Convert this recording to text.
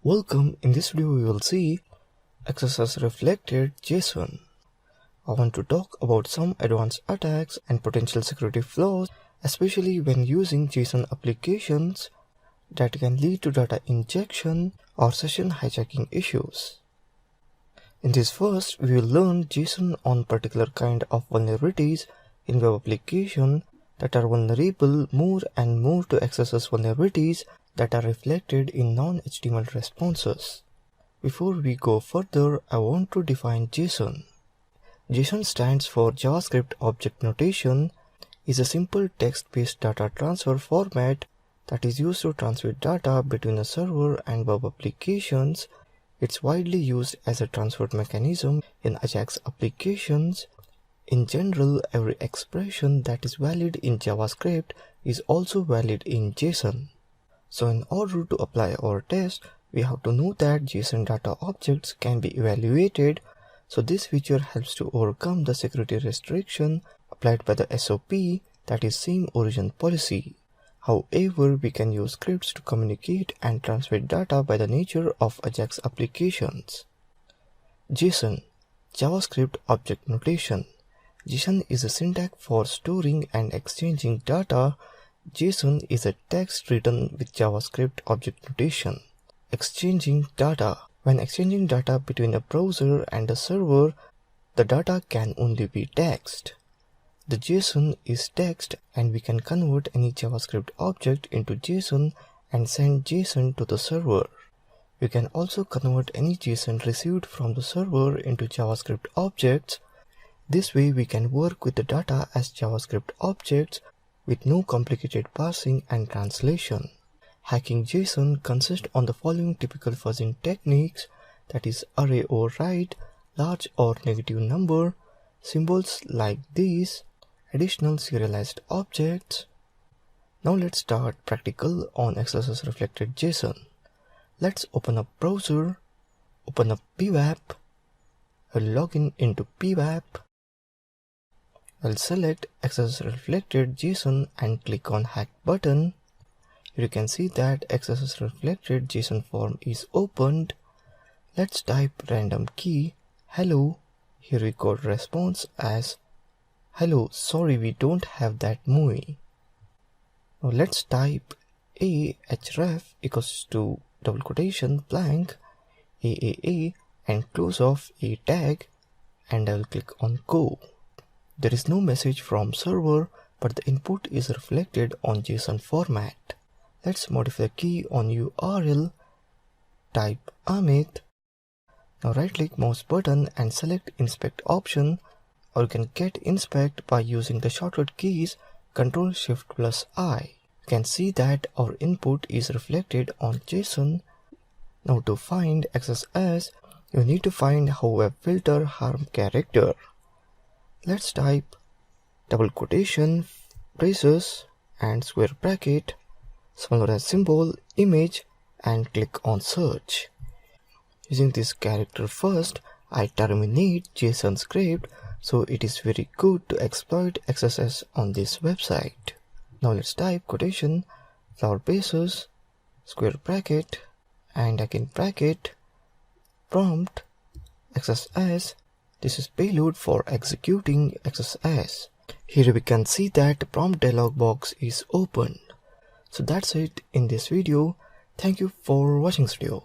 Welcome. In this video we will see XSS reflected JSON. I want to talk about some advanced attacks and potential security flaws, especially when using JSON applications that can lead to data injection or session hijacking issues. In this first, we will learn JSON on particular kind of vulnerabilities in web application that are vulnerable more and more to XSS vulnerabilities that are reflected in non-HTML responses. Before we go further, I want to define JSON. JSON stands for JavaScript Object Notation, is a simple text-based data transfer format that is used to transmit data between a server and web applications. It's widely used as a transfer mechanism in Ajax applications. In general, every expression that is valid in JavaScript is also valid in JSON. So in order to apply our test, we have to know that JSON data objects can be evaluated. So this feature helps to overcome the security restriction applied by the SOP, that is same origin policy. However, we can use scripts to communicate and transmit data by the nature of Ajax applications. JSON, JavaScript Object Notation. JSON is a syntax for storing and exchanging data. JSON is a text written with JavaScript object notation. Exchanging data. When exchanging data between a browser and a server, the data can only be text. The JSON is text and we can convert any JavaScript object into JSON and send JSON to the server. We can also convert any JSON received from the server into JavaScript objects. This way we can work with the data as JavaScript objects with no complicated parsing and translation. Hacking JSON consists on the following typical fuzzing techniques, that is array override, large or negative number, symbols like these, additional serialized objects. Now let's start practical on XSS reflected JSON. Let's open up browser, open up pwap, I'll log into pwap. I'll select XSS reflected JSON and click on hack button. Here you can see that XSS reflected JSON form is opened. Let's type random key hello. Here we got response as hello, sorry we don't have that movie. Now let's type href equals to double quotation blank AAA and close off a tag, and I will click on go. There is no message from server, but the input is reflected on JSON format. Let's modify the key on URL. Type Amit. Now right click mouse button and select inspect option, or you can get inspect by using the shortcut keys Ctrl+Shift+I. You can see that our input is reflected on JSON. Now to find XSS, you need to find how web filter harm character. Let's type double quotation, braces and square bracket, smaller as symbol, image, and click on search. Using this character first, I terminate JSON script, so it is very good to exploit XSS on this website. Now let's type quotation, flower bases, square bracket, and again bracket, prompt, XSS. This is payload for executing XSS. Here we can see that prompt dialog box is open. So that's it in this video. Thank you for watching this video.